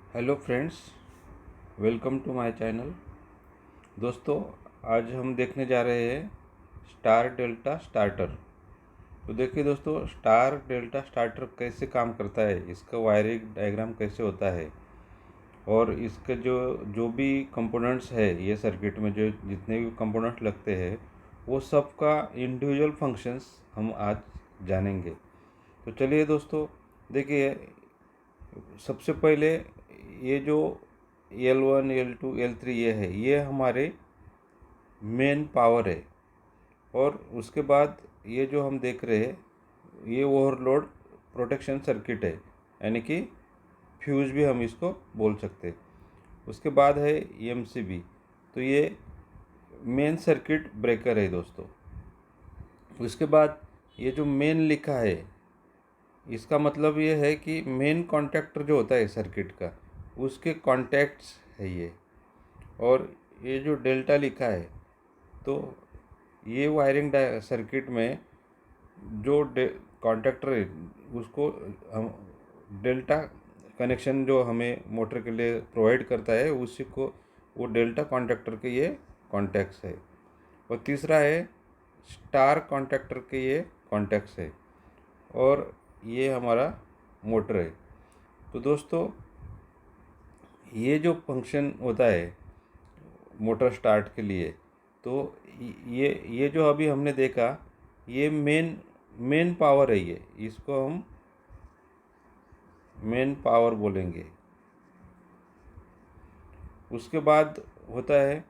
Hello friends, welcome to my channel. दोस्तों, आज हम देखने जा रहे हैं स्टार डेल्टा स्टार्टर। तो देखिए दोस्तों, स्टार डेल्टा स्टार्टर कैसे काम करता है, इसका वायरिंग डायग्राम कैसे होता है और इसके जो जो भी कंपोनेंट्स है ये सर्किट में जो जितने भी कंपोनेंट्स लगते हैं वो सब का इंडिविजुअल फंक्शंस हम आज जानेंगे। तो चलिए दोस्तों, देखिए सबसे पहले ये जो L1 L2 L3 ये हमारे मेन पावर है। और उसके बाद ये जो हम देख रहे हैं ये ओवरलोड प्रोटेक्शन सर्किट है, यानी कि फ्यूज भी हम इसको बोल सकते हैं। उसके बाद है MCB, तो ये मेन सर्किट ब्रेकर है दोस्तों। उसके बाद ये जो मेन लिखा है इसका मतलब ये है कि मेन कॉन्टैक्टर जो होता है सर्किट का उसके कॉन्टैक्ट्स है ये। और ये जो डेल्टा लिखा है तो ये वायरिंग सर्किट में जो कॉन्टैक्टर है उसको हम डेल्टा कनेक्शन जो हमें मोटर के लिए प्रोवाइड करता है उसी को वो डेल्टा कॉन्टैक्टर के ये कॉन्टैक्ट्स है। और तीसरा है स्टार कॉन्टैक्टर के ये कॉन्टैक्ट्स है और ये हमारा मोटर है। तो दोस्तों, ये जो फंक्शन होता है मोटर स्टार्ट के लिए, तो ये जो अभी हमने देखा ये मेन पावर है। ये इसको हम मेन पावर बोलेंगे। उसके बाद होता है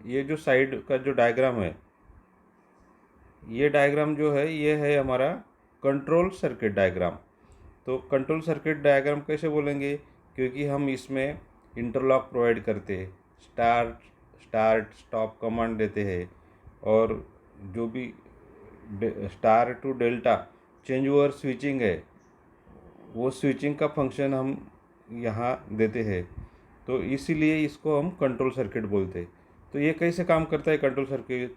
ये जो साइड का जो डायग्राम है, ये डायग्राम जो है ये है हमारा कंट्रोल सर्किट डायग्राम। तो कंट्रोल सर्किट डायग्राम कैसे बोलेंगे, क्योंकि हम इसमें इंटरलॉक प्रोवाइड करते हैं, स्टार्ट स्टॉप कमांड देते हैं और जो भी star to delta change over switching है वो स्विचिंग का फंक्शन हम यहाँ देते हैं। तो इसीलिए इसको हम कंट्रोल सर्किट बोलते हैं। तो ये कैसे काम करता है कंट्रोल सर्किट,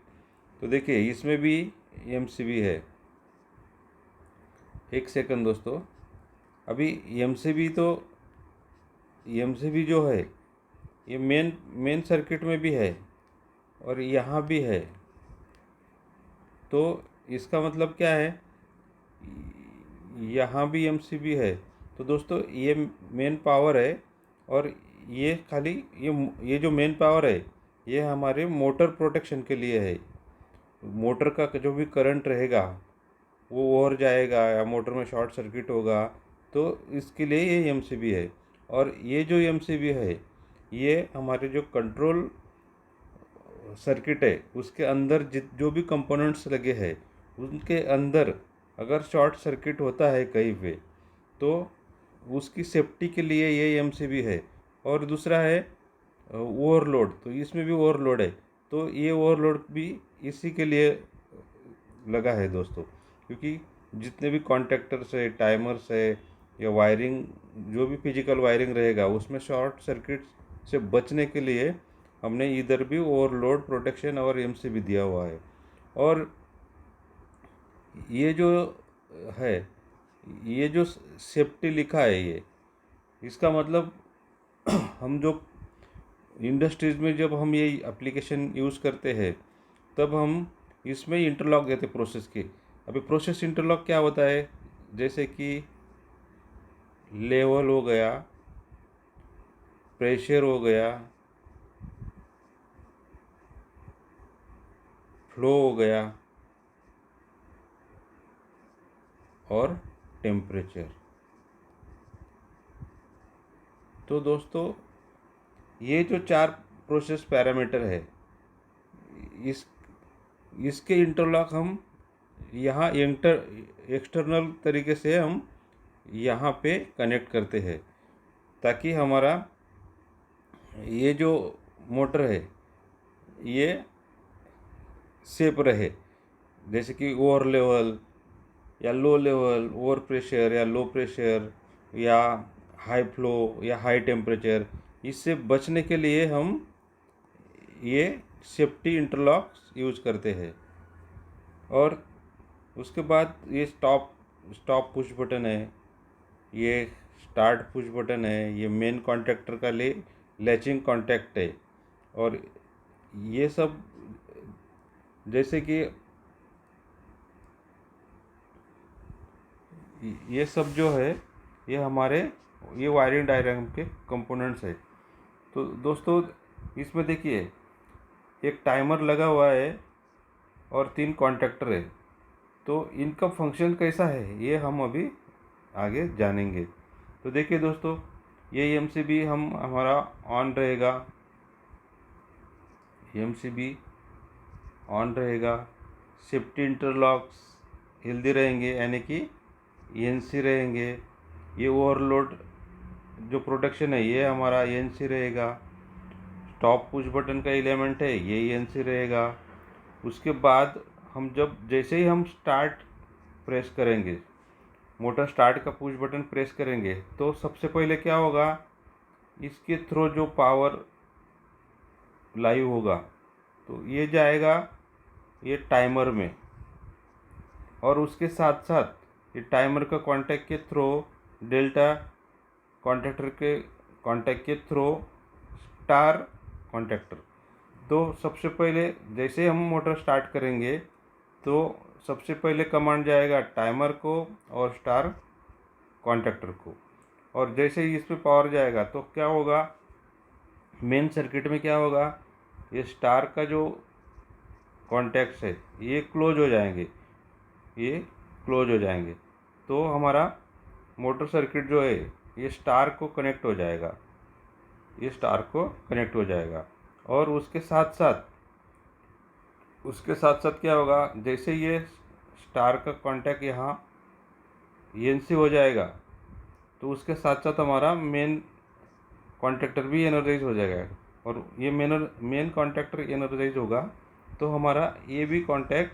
तो देखिए इसमें भी MCB है। एक सेकंड दोस्तों, अभी MCB जो है ये मेन सर्किट में भी है और यहाँ भी है। तो इसका मतलब क्या है, यहाँ भी MCB है। तो दोस्तों ये मेन पावर है और ये खाली ये जो मेन पावर है ये हमारे मोटर प्रोटेक्शन के लिए है। मोटर का जो भी करंट रहेगा वो ओवर जाएगा या मोटर में शॉर्ट सर्किट होगा, तो इसके लिए ये MCB है। और ये जो MCB है ये हमारे जो कंट्रोल सर्किट है उसके अंदर जो भी कंपोनेंट्स लगे हैं उनके अंदर अगर शॉर्ट सर्किट होता है कहीं पे तो उसकी सेफ्टी के लिए ये MCB है। और दूसरा है ओवरलोड, तो इसमें भी ओवरलोड है, तो ये ओवरलोड भी इसी के लिए लगा है दोस्तों। क्योंकि जितने भी कॉन्टैक्टर्स है, टाइमर्स है या वायरिंग जो भी फिजिकल वायरिंग रहेगा उसमें शॉर्ट सर्किट से बचने के लिए हमने इधर भी ओवरलोड प्रोटेक्शन और MCB दिया हुआ है। और ये जो है ये जो सेफ्टी लिखा है ये इसका मतलब हम जो इंडस्ट्रीज़ में जब हम ये एप्लीकेशन यूज़ करते हैं तब हम इसमें इंटरलॉक देते प्रोसेस के। अभी प्रोसेस इंटरलॉक क्या होता है, जैसे कि लेवल हो गया, प्रेशर हो गया, फ्लो हो गया और टेम्परेचर। तो दोस्तों ये जो 4 प्रोसेस पैरामीटर है इस इसके इंटरलॉक हम यहाँ एक्सटर्नल तरीके से हम यहाँ पे कनेक्ट करते हैं ताकि हमारा ये जो मोटर है ये सेफ रहे। जैसे कि ओवर लेवल या लो लेवल, ओवर प्रेशर या लो प्रेशर या हाई फ्लो या हाई टेम्परेचर, इससे बचने के लिए हम ये सेफ्टी इंटरलॉक्स यूज़ करते हैं। और उसके बाद ये स्टॉप पुश बटन है, ये स्टार्ट पुश बटन है, ये मेन कॉन्टैक्टर का लैचिंग कॉन्टैक्ट है। और ये सब जैसे कि ये सब जो है ये हमारे ये वायरिंग डायग्राम के कंपोनेंट्स है। तो दोस्तों इसमें देखिए एक टाइमर लगा हुआ है और 3 कॉन्टैक्टर है। तो इनका फंक्शन कैसा है ये हम अभी आगे जानेंगे। तो देखिए दोस्तों ये एमसीबी हमारा ऑन रहेगा, एमसीबी ऑन रहेगा। सेफ्टी इंटरलॉक्स हेल्दी रहेंगे यानी कि एनसी रहेंगे। ये ओवरलोड जो प्रोटेक्शन है ये हमारा एनसी रहेगा। टॉप पुश बटन का एलिमेंट है ये एनसी रहेगा। उसके बाद हम जैसे ही हम स्टार्ट प्रेस करेंगे, मोटर स्टार्ट का पुश बटन प्रेस करेंगे, तो सबसे पहले क्या होगा, इसके थ्रू जो पावर लाइव होगा तो ये जाएगा ये टाइमर में। और उसके साथ साथ ये टाइमर का कांटेक्ट के थ्रू डेल्टा कांटेक्ट के थ्रू स्टार कांटेक्टर। तो सबसे पहले जैसे हम मोटर स्टार्ट करेंगे तो सबसे पहले कमांड जाएगा टाइमर को और स्टार कांटेक्टर को। और जैसे ही इस पर पावर जाएगा तो क्या होगा, मेन सर्किट में क्या होगा, ये स्टार का जो कॉन्टैक्ट्स है ये क्लोज हो जाएंगे, ये क्लोज हो जाएंगे। तो हमारा मोटर सर्किट जो है ये स्टार को कनेक्ट हो जाएगा, ये स्टार को कनेक्ट हो जाएगा। और उसके साथ साथ क्या होगा, जैसे ये स्टार का कांटेक्ट यहाँ एनसी हो जाएगा तो उसके साथ साथ हमारा मेन कॉन्टैक्टर भी एनर्जाइज हो जाएगा। और ये मेन कॉन्टैक्टर एनर्जाइज होगा तो हमारा ये भी कॉन्टैक्ट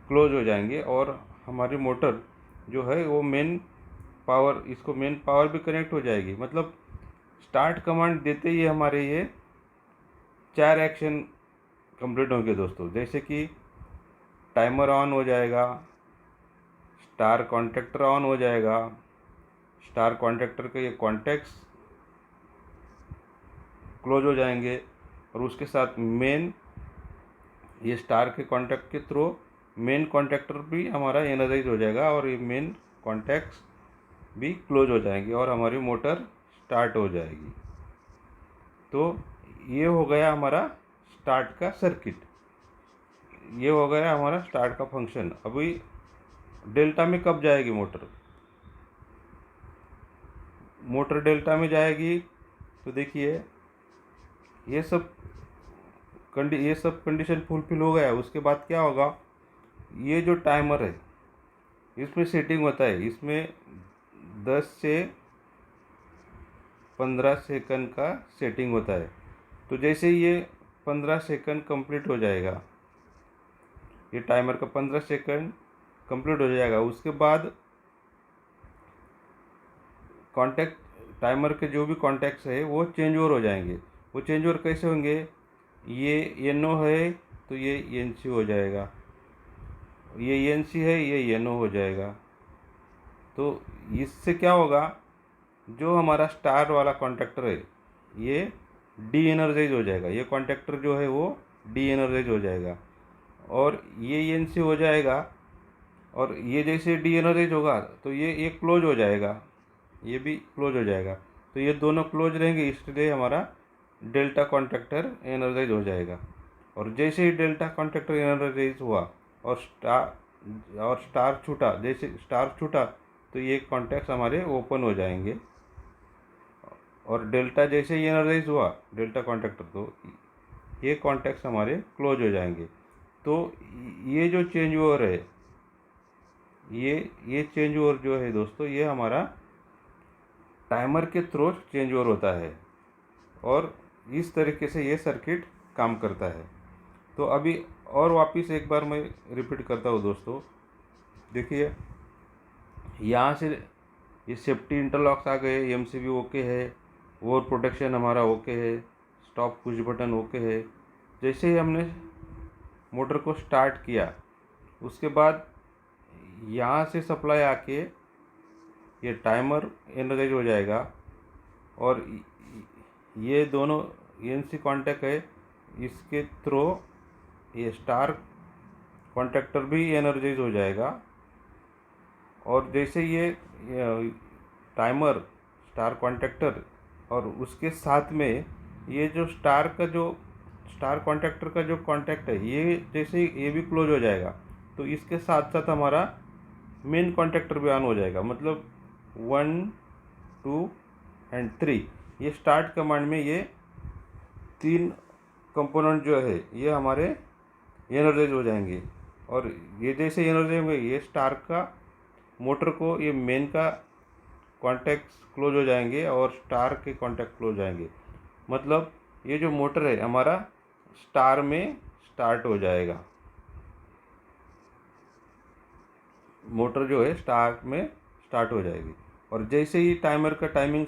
क्लोज हो जाएंगे और हमारी मोटर जो है वो मेन पावर भी कनेक्ट हो जाएगी। मतलब स्टार्ट कमांड देते ही हमारे ये 4 एक्शन कंप्लीट होंगे दोस्तों। जैसे कि टाइमर ऑन हो जाएगा, स्टार कॉन्टैक्टर ऑन हो जाएगा, स्टार कॉन्टैक्टर के ये कॉन्टैक्ट्स क्लोज हो जाएंगे। और उसके साथ ये स्टार के कॉन्टैक्ट के थ्रू मेन कॉन्टैक्टर भी हमारा एनर्जाइज हो जाएगा और ये मेन कॉन्टैक्ट्स भी क्लोज हो जाएंगे और हमारी मोटर स्टार्ट हो जाएगी। तो ये हो गया हमारा स्टार्ट का सर्किट, ये हो गया हमारा स्टार्ट का फंक्शन। अभी डेल्टा में कब जाएगी मोटर डेल्टा में जाएगी तो देखिए ये सब कंडीशन फुलफिल हो गया। उसके बाद क्या होगा, ये जो टाइमर है इसमें सेटिंग होता है, इसमें 10 से 15 सेकंड का सेटिंग होता है। तो जैसे ये 15 सेकंड कंप्लीट हो जाएगा, ये टाइमर का 15 सेकंड कंप्लीट हो जाएगा, उसके बाद टाइमर के जो भी कॉन्टैक्ट्स है वो चेंज ओवर हो जाएंगे। वो चेंज ओवर कैसे होंगे, ये एनओ है तो ये एनसी हो जाएगा, ये एनसी है ये एनओ हो जाएगा। तो इससे क्या होगा, जो हमारा स्टार वाला कॉन्टैक्टर है ये डी एनर्जाइज हो जाएगा, ये कॉन्टैक्टर जो है वो डी एनर्जाइज हो जाएगा और ये एनसी हो जाएगा। और ये जैसे डी एनर्जाइज होगा तो ये क्लोज हो जाएगा, ये भी क्लोज हो जाएगा। तो ये दोनों क्लोज रहेंगे, इसलिए हमारा डेल्टा कॉन्टैक्टर एनर्जाइज हो जाएगा। और जैसे ही डेल्टा कॉन्टैक्टर एनर्जाइज हुआ और स्टार छूटा, जैसे स्टार छूटा तो ये कॉन्टैक्ट्स हमारे ओपन हो जाएंगे। और डेल्टा जैसे ही एनर्जाइज हुआ डेल्टा कॉन्टैक्टर तो ये कॉन्टैक्ट्स हमारे क्लोज हो जाएंगे। तो ये जो चेंज ओवर है ये चेंज ओवर जो है दोस्तों ये हमारा टाइमर के थ्रू चेंज ओवर होता है और इस तरीके से ये सर्किट काम करता है। तो अभी और वापस एक बार मैं रिपीट करता हूँ दोस्तों। देखिए यहाँ से ये सेफ्टी इंटरलॉक्स आ गए, एमसीबी ओके है, ओवर प्रोटेक्शन हमारा ओके है, स्टॉप पुश बटन ओके है। जैसे ही हमने मोटर को स्टार्ट किया उसके बाद यहाँ से सप्लाई आके ये टाइमर एनर्जाइज हो जाएगा और ये दोनों एनसी कॉन्टैक्ट है, इसके थ्रू ये स्टार कॉन्टैक्टर भी एनर्जाइज हो जाएगा। और जैसे ये टाइमर स्टार कॉन्टैक्टर और उसके साथ में ये जो स्टार कॉन्टैक्टर का जो कॉन्टैक्ट है, ये जैसे ये भी क्लोज हो जाएगा, तो इसके साथ साथ हमारा मेन कॉन्टैक्टर भी ऑन हो जाएगा। मतलब 1 2 एंड 3 ये स्टार्ट कमांड में ये 3 कंपोनेंट जो है ये हमारे एनर्जाइज हो जाएंगे। और ये जैसे एनर्जाइज होंगे, ये स्टार का मोटर को ये मेन का कॉन्टैक्ट क्लोज हो जाएंगे और स्टार के कॉन्टैक्ट क्लोज हो जाएंगे। मतलब ये जो मोटर है हमारा स्टार में स्टार्ट हो जाएगा, मोटर जो है स्टार में स्टार्ट हो जाएगी। और जैसे ही टाइमर का टाइमिंग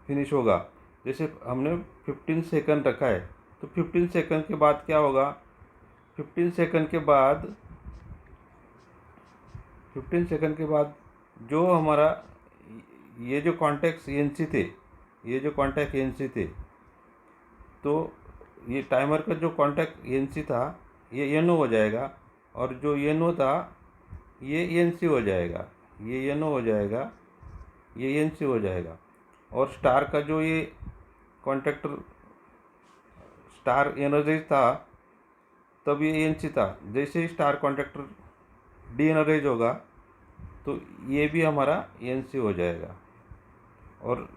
फिनिश होगा, जैसे हमने 15 सेकंड रखा है, तो 15 सेकंड के बाद क्या होगा, 15 सेकंड के बाद 15 सेकंड के बाद जो हमारा ये जो कॉन्टैक्ट एनसी थे, ये जो कॉन्टैक्ट एनसी थे, तो ये टाइमर का जो कॉन्टैक्ट एनसी था ये एनओ हो जाएगा, और जो एनओ था ये एनसी हो जाएगा, ये एनओ हो जाएगा, ये एनसी हो जाएगा। और स्टार का जो ये कॉन्टैक्टर स्टार एनर्जाइज था तब ये एनसी था। जैसे ही स्टार कॉन्टैक्टर डी एनर्जाइज होगा तो ये भी हमारा एनसी हो जाएगा। और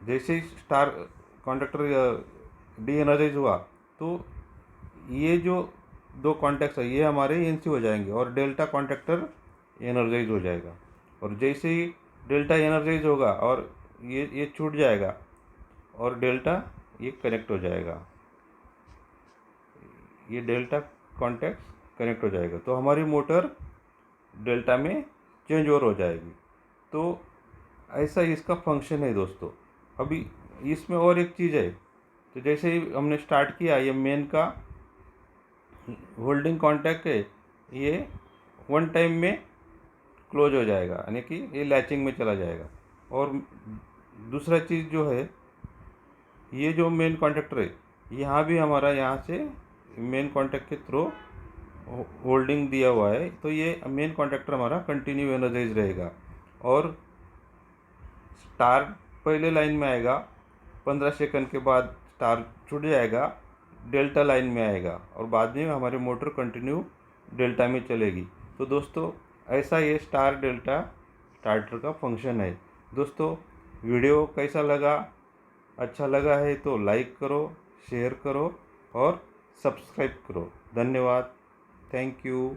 जैसे ही स्टार कॉन्टैक्टर डी एनर्जाइज हुआ तो ये जो 2 कॉन्टैक्ट्स है ये हमारे एनसी हो जाएंगे और डेल्टा कॉन्टैक्टर एनर्जाइज हो जाएगा। और जैसे ही डेल्टा एनर्जाइज होगा और ये छूट जाएगा और डेल्टा ये कनेक्ट हो जाएगा, ये डेल्टा कॉन्टैक्ट कनेक्ट हो जाएगा, तो हमारी मोटर डेल्टा में चेंज ओवर हो जाएगी। तो ऐसा इसका फंक्शन है दोस्तों। अभी इसमें और एक चीज़ है, तो जैसे ही हमने स्टार्ट किया, ये मेन का होल्डिंग कॉन्टैक्ट है ये 1 टाइम में क्लोज हो जाएगा, यानी कि ये लैचिंग में चला जाएगा। और दूसरा चीज़ जो है, ये जो मेन कॉन्टैक्टर है यहाँ भी हमारा यहाँ से मेन कॉन्टैक्ट के थ्रू होल्डिंग दिया हुआ है, तो ये मेन कॉन्टैक्टर हमारा कंटिन्यू एनर्जाइज रहेगा। और स्टार पहले लाइन में आएगा, 15 सेकंड के बाद स्टार छूट जाएगा, डेल्टा लाइन में आएगा और बाद में हमारी मोटर कंटिन्यू डेल्टा में चलेगी। तो दोस्तों ऐसा ये स्टार डेल्टा स्टार्टर का फंक्शन है। दोस्तों वीडियो कैसा लगा, अच्छा लगा है तो लाइक करो, शेयर करो और सब्सक्राइब करो। धन्यवाद, थैंक यू।